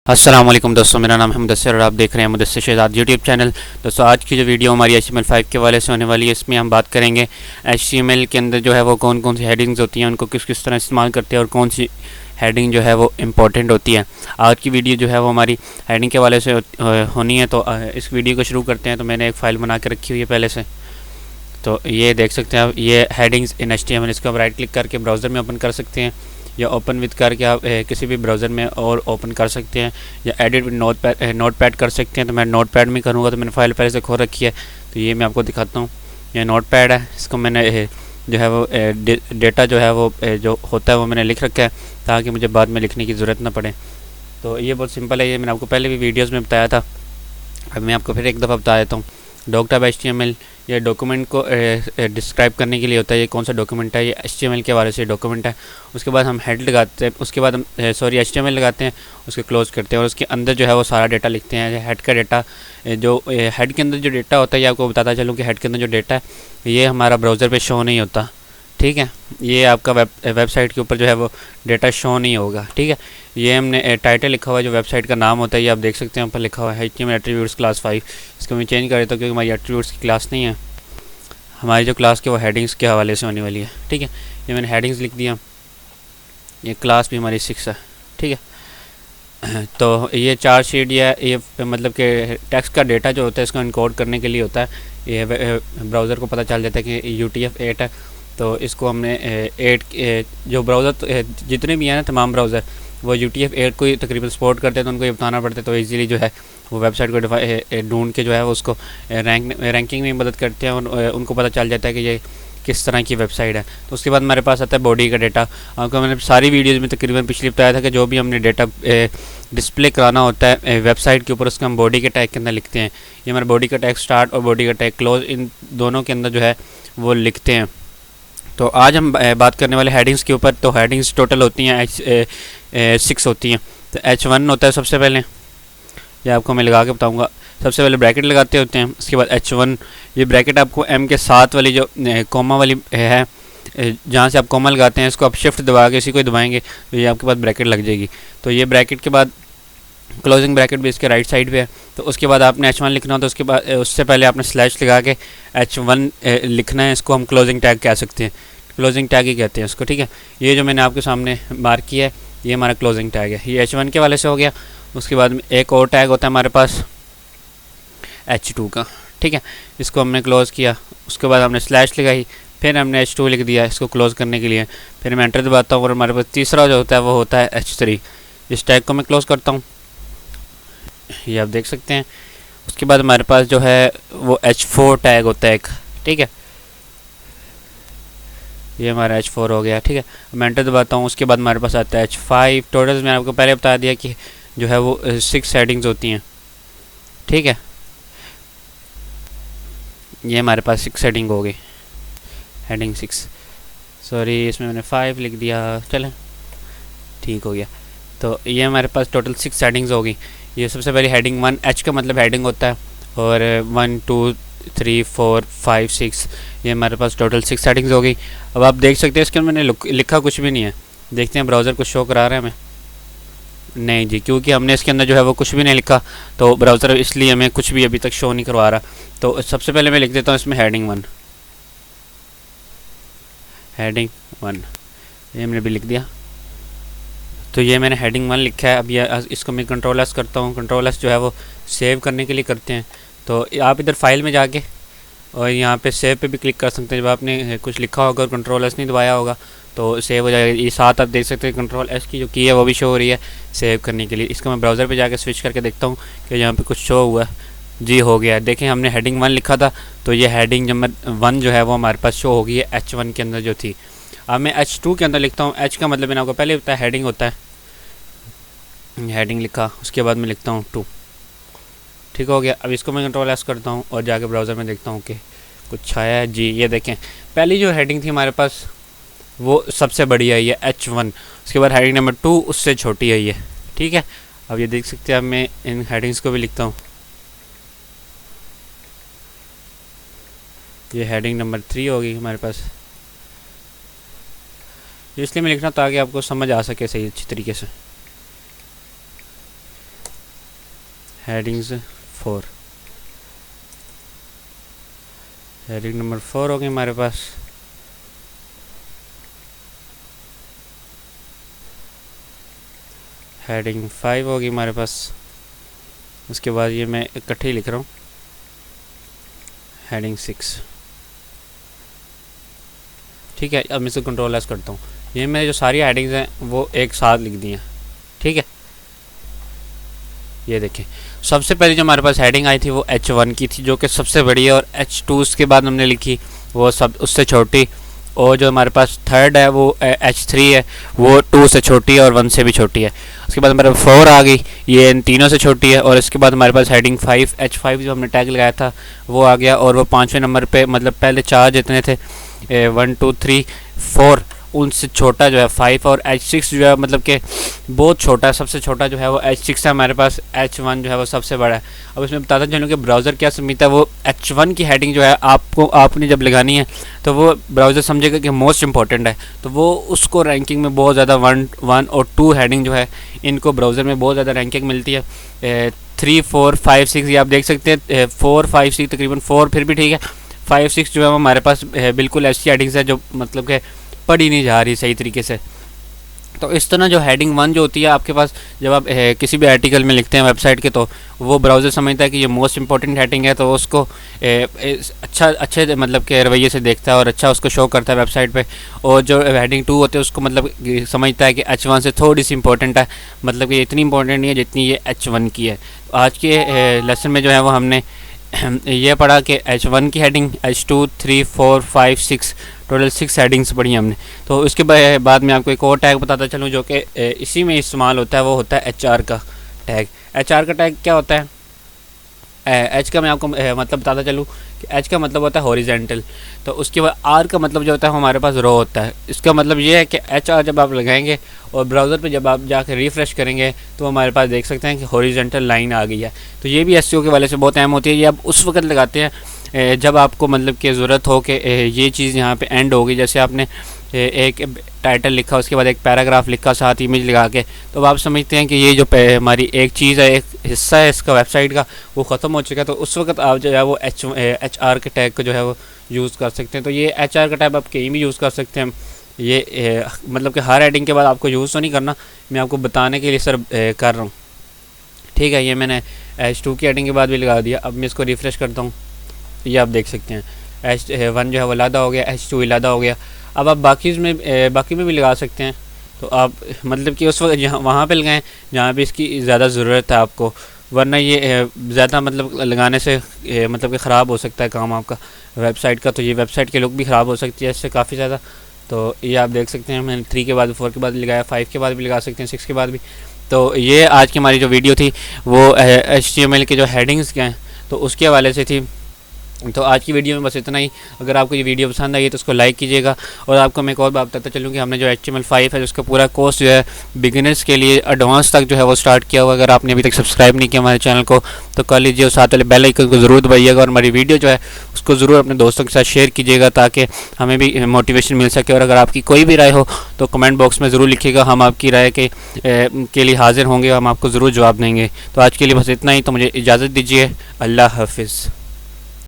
अस्सलाम वालेकुम दोस्तों, मेरा नाम है मुदस्सिर और आप देख रहे हैं मुदस्सिर शहजाद यूट्यूब चैनल। दोस्तों आज की जो वीडियो हमारी HTML5 के वाले से होने वाली है, इसमें हम बात करेंगे HTML के अंदर जो है वो कौन कौन सी हेडिंग्स होती हैं, उनको किस किस तरह इस्तेमाल करते हैं और कौन सी हेडिंग जो है वो इम्पॉर्टेंट होती है। आज की वीडियो जो है वो हमारी हेडिंग के वाले से होनी है। तो इस वीडियो को शुरू करते हैं। तो मैंने एक फ़ाइल बना के रखी हुई है पहले से, तो ये देख सकते हैं आप, ये हेडिंग्स इन HTML। इसको आप राइट क्लिक करके ब्राउज़र में ओपन कर सकते हैं या ओपन विद करके आप किसी भी ब्राउज़र में और ओपन कर सकते हैं या एडिट विद नोटपैड कर सकते हैं। तो मैं नोटपैड में करूँगा, तो मैंने फ़ाइल पहले से खोल रखी है। तो ये मैं आपको दिखाता हूँ, ये नोटपैड है। इसको मैंने जो है वो डेटा जो है वो जो होता है वो मैंने लिख रखा है ताकि मुझे बाद में लिखने की ज़रूरत ना पड़े। तो ये बहुत सिंपल है, ये मैंने आपको पहले भी वीडियोज़ में बताया था। अब मैं आपको फिर एक दफ़ा बता देता हूँ। डॉक HTML ये डॉक्यूमेंट को डिस्क्राइब करने के लिए होता है। ये कौन सा डॉक्यूमेंट है, ये HTML के बारे से डॉक्यूमेंट है। उसके बाद हम हेड लगाते हैं, उसके बाद हम HTML लगाते हैं, उसके क्लोज करते हैं और उसके अंदर जो है वो सारा डेटा लिखते हैं। हेड का डेटा जो हेड के अंदर जो डेटा होता है, ये आपको बताता चलूँ कि हेड के अंदर जो डेटा है ये हमारा ब्राउज़र पे शो नहीं होता, ठीक है। ये आपका वेबसाइट के ऊपर जो है वो डेटा शो नहीं होगा, ठीक है। ये हमने टाइटल लिखा हुआ है, जो वेबसाइट का नाम होता है, ये आप देख सकते हैं ऊपर लिखा हुआ है HTML एट्रीब्यूट्स क्लास 5। इसको मैं चेंज कर देता हूँ क्योंकि हमारी एट्रीब्यूट्स की क्लास नहीं है। हमारी जो क्लास के वो हेडिंग्स के हवाले से होने वाली है, ठीक है। ये मैंने हेडिंग्स लिख दिया। ये क्लास भी हमारी 6 है, ठीक है। तो ये चार्टशीट या ये मतलब कि टेक्स्ट का डेटा जो होता है इसको इनकोड करने के लिए होता है। ये ब्राउज़र को पता चल जाता है कि UTF-8 है। तो इसको हमने 8 जो ब्राउज़र जितने भी हैं ना, तमाम ब्राउज़र वो UTF-8 को ही तकरीबन सपोर्ट करते हैं, तो उनको ये बताना पड़ता है। तो इजीली जो है वो वेबसाइट को ढूंढ के जो है वो उसको रैंकिंग में मदद करते हैं और उनको पता चल जाता है कि ये किस तरह की वेबसाइट है। तो उसके बाद हमारे पास आता है बॉडी का डेटा। आपको मैंने सारी वीडियोज़ में तकरीबन पिछली बताया था कि जो भी हमने डेटा डिस्प्ले कराना होता है वेबसाइट के ऊपर, उसको हम बॉडी के टैग के अंदर लिखते हैं। ये हमारे बॉडी का टैग स्टार्ट और बॉडी का टैग क्लोज, इन दोनों के अंदर जो है वो लिखते हैं। तो आज हम बात करने वाले हेडिंग्स के ऊपर। तो हेडिंग्स टोटल होती हैं 6 होती हैं। तो H1 होता है सबसे पहले, ये आपको मैं लगा के बताऊंगा। सबसे पहले ब्रैकेट लगाते होते हैं, उसके बाद H1। ये ब्रैकेट आपको M के साथ वाली जो कॉमा वाली है, जहाँ से आप कॉमा लगाते हैं, इसको आप शिफ्ट दबा के इसी को दबाएंगे तो ये आपके पास ब्रैकेट लग जाएगी। तो ये ब्रैकेट के बाद क्लोजिंग ब्रैकेट भी इसके राइट साइड पे है। तो उसके बाद आपने H1 लिखना हो तो उसके बाद उससे पहले आपने स्लैश लगा के H1 लिखना है। इसको हम क्लोजिंग टैग कह सकते हैं, क्लोजिंग टैग ही कहते हैं इसको, ठीक है। ये जो मैंने आपके सामने मार्क किया है ये हमारा क्लोजिंग टैग है। ये H1 के वाले से हो गया। उसके बाद एक और टैग होता है हमारे पास H2 का, ठीक है। इसको हमने क्लोज़ किया, उसके बाद हमने स्लैश लगाई, फिर हमने H2 लिख दिया इसको क्लोज़ करने के लिए। फिर मैं एंटर दबाता हूँ और हमारे पास तीसरा जो होता है वो होता है H3। इस टैग को मैं क्लोज़ करता हूँ, ये आप देख सकते हैं। उसके बाद हमारे पास जो है वो H4 टैग होता है एक, ठीक है। ये हमारा H4 हो गया, ठीक है। मैं एंटर दबाता हूँ, उसके बाद हमारे पास आता है H5। टोटल्स मैंने आपको पहले बता दिया कि जो है वो 6 हेडिंग्स होती हैं, ठीक है। ये हमारे पास 6 हेडिंग हो गई, हेडिंग 6। सॉरी, इसमें मैंने 5 लिख दिया, चलें ठीक हो गया। तो ये हमारे पास टोटल 6 हेडिंग्स हो गई। ये सबसे पहले हेडिंग 1, H का मतलब हेडिंग होता है, और 1 2 3 4 5 6, ये हमारे पास टोटल 6 हेडिंग्स हो गई। अब आप देख सकते हैं इसके अंदर मैंने लिखा कुछ भी नहीं है। देखते हैं ब्राउज़र कुछ शो करा रहा है हमें, नहीं जी, क्योंकि हमने इसके अंदर जो है वो कुछ भी नहीं लिखा, तो ब्राउज़र इसलिए हमें कुछ भी अभी तक शो नहीं करवा रहा। तो सबसे पहले मैं लिख देता हूँ इसमें हेडिंग 1, हेडिंग 1, ये मैंने भी लिख दिया। तो ये मैंने हेडिंग 1 लिखा है। अब ये इसको मैं Ctrl+S करता हूँ। Ctrl+S जो है वो सेव करने के लिए करते हैं। तो आप इधर फाइल में जाके और यहाँ पे सेव पे भी क्लिक कर सकते हैं। जब आपने कुछ लिखा होगा और Ctrl+S नहीं दबाया होगा तो सेव हो जाएगा। ये साथ आप देख सकते हैं Ctrl+S की जो की है वो भी शो हो रही है सेव करने के लिए। इसको मैं ब्राउज़र पे जाके स्विच करके देखता हूँ कि यहाँ पे कुछ शो हुआ है। जी हो गया, देखें हमने हेडिंग 1 लिखा था, तो ये हेडिंग नंबर 1 जो है वो हमारे पास शो हो गई है H1 के अंदर जो थी। अब मैं H2 के अंदर लिखता हूँ। H का मतलब मैंने आपको पहले बताया हेडिंग होता है, हेडिंग लिखा, उसके बाद मैं लिखता हूँ 2, ठीक हो गया। अब इसको मैं Ctrl+S करता हूँ और जाके ब्राउज़र में देखता हूँ कि कुछ आया है। जी ये देखें, पहली जो हेडिंग थी हमारे पास वो सबसे बड़ी है, ये H1। उसके बाद हेडिंग नंबर 2 उससे छोटी है ये, ठीक है। अब ये देख सकते हैं, अब मैं इन हेडिंग्स को भी लिखता हूँ। ये हेडिंग नंबर 3 होगी हमारे पास, इसलिए मैं लिख रहा हूँ ताकि आपको समझ आ सके सही अच्छी तरीके से। हेडिंग्स 4, हेडिंग नंबर 4 होगी हमारे पास। हेडिंग 5 होगी हमारे पास। उसके बाद ये मैं इकट्ठे ही लिख रहा हूँ, हेडिंग 6। ठीक है, अब मैं इसे कंट्रोल एस करता हूँ। ये मेरे जो सारी हेडिंग्स हैं वो एक साथ लिख दी हैं। ठीक है, ये देखें, सबसे पहले जो हमारे पास हेडिंग आई थी वो H1 की थी, जो कि सबसे बड़ी है, और H2 उसके बाद हमने लिखी वो सब उससे छोटी, और जो हमारे पास थर्ड है वो H3 है, वो 2 से छोटी है और 1 से भी छोटी है। उसके बाद हमारे 4 आ गई, ये इन तीनों से छोटी है। और इसके बाद हमारे पास हेडिंग 5 H5 जो हमने टैग लगाया था वो आ गया, और वो 5वें नंबर पे, मतलब पहले 4 जितने थे 1 2 3 4, उनसे छोटा जो है 5, और H6 जो है मतलब कि बहुत छोटा है, सबसे छोटा जो है वो H6 है हमारे पास। H1 जो है वो सबसे बड़ा है। अब इसमें बताता चलूँ कि ब्राउज़र क्या समझता है, वो H1 की हेडिंग जो है आपने जब लगानी है तो वो ब्राउज़र समझेगा कि मोस्ट इंपॉर्टेंट है, तो वो उसको रैंकिंग में बहुत ज़्यादा 1 और 2 हेडिंग जो है इनको ब्राउज़र में बहुत ज़्यादा रैंकिंग मिलती है। 3 4 5 6 ये आप देख सकते हैं, 4 5 6 तकरीबन 4 फिर भी ठीक है, 5 6 जो है वो हमारे पास बिल्कुल ऐसी हेडिंग्स है जो मतलब कि पढ़ी नहीं जा रही सही तरीके से। तो इस तरह जो हेडिंग 1 जो होती है आपके पास, जब आप किसी भी आर्टिकल में लिखते हैं वेबसाइट के, तो वो ब्राउज़र समझता है कि ये मोस्ट इंपॉर्टेंट हेडिंग है, तो उसको अच्छे मतलब के रवैये से देखता है और अच्छा उसको शो करता है वेबसाइट पे। और जो हेडिंग 2 होते हैं उसको मतलब समझता है कि H1 से थोड़ी सी इंपॉर्टेंट है, मतलब कि इतनी इंपॉर्टेंट नहीं है जितनी ये H1 की है। आज के लेसन में जो है वो हमने ये पढ़ा कि H1 की हेडिंग, H2 3 4 5 6 टोटल 6 हेडिंग्स पढ़ी हमने। तो उसके बाद में आपको एक और टैग बताता चलूँ जो कि इसी में इस्तेमाल होता है, वो होता है HR का टैग। HR का टैग क्या होता है? H का मैं आपको मतलब बताता चलूँ कि H का मतलब होता है हॉरिजेंटल, तो उसके बाद R का मतलब जो होता है हमारे पास रो होता है। इसका मतलब ये है कि HR जब आप लगाएंगे और ब्राउज़र पे जब आप जाकर रिफ़्रेश करेंगे तो हमारे पास देख सकते हैं कि हॉरिजेंटल लाइन आ गई है। तो ये भी SEO के वाले से बहुत अहम होती है। ये आप उस वक्त लगाते हैं जब आपको मतलब कि ज़रूरत हो कि ये चीज़ यहाँ पे एंड होगी, जैसे आपने एक टाइटल लिखा, उसके बाद एक पैराग्राफ लिखा साथ इमेज लगा के, तो आप समझते हैं कि ये जो हमारी एक चीज़ है, एक हिस्सा है इसका वेबसाइट का, वो ख़त्म हो चुका है। तो उस वक्त आप जो है वो HR के टैग को जो है वो यूज़ कर सकते हैं। तो ये HR का टैग आप कहीं भी यूज़ कर सकते हैं। ये मतलब कि हर हेडिंग के बाद आपको यूज़ तो नहीं करना, मैं आपको बताने के लिए सर कर रहा हूँ। ठीक है, ये मैंने H2 की हेडिंग के बाद भी लगा दिया। अब मैं इसको रिफ़्रेश करता हूँ, ये आप देख सकते हैं H1 जो है वो लादा हो गया, H2 लादा हो गया। अब आप बाकी में भी लगा सकते हैं। तो आप मतलब कि उस वक्त जहाँ वहाँ पे लगाएं जहाँ पे इसकी ज़्यादा ज़रूरत है आपको, वरना ये ज़्यादा मतलब लगाने से मतलब कि ख़राब हो सकता है काम आपका वेबसाइट का। तो ये वेबसाइट के लुक भी ख़राब हो सकती है इससे काफ़ी ज़्यादा। तो ये आप देख सकते हैं, मैंने 3 के बाद 4 के बाद भी लगाया, 5 के बाद भी लगा सकते हैं, 6 के बाद भी। तो ये आज की हमारी जो वीडियो थी वो HTML के जो हेडिंग्स क्या हैं तो उसके हवाले से थी। तो आज की वीडियो में बस इतना ही। अगर आपको ये वीडियो पसंद आई है तो उसको लाइक कीजिएगा। और आपको मैं एक और बात बताता चलूँ कि हमने जो HTML5 है उसका पूरा कोर्स जो है बिगिनर्स के लिए एडवांस तक जो है वो स्टार्ट किया हुआ। अगर आपने अभी तक सब्सक्राइब नहीं किया हमारे चैनल को तो कर लीजिए, और साथ वाले बेल आइकन को ज़रूर दबाइएगा, और हमारी वीडियो जो है उसको ज़रूर अपने दोस्तों के साथ शेयर कीजिएगा ताकि हमें भी मोटिवेशन मिल सके। और अगर आपकी कोई भी राय हो तो कमेंट बॉक्स में ज़रूर लिखिएगा, हम आपकी राय के लिए हाजिर होंगे, हम आपको ज़रूर जवाब देंगे। तो आज के लिए बस इतना ही। तो मुझे इजाज़त दीजिए, अल्लाह हाफिज़।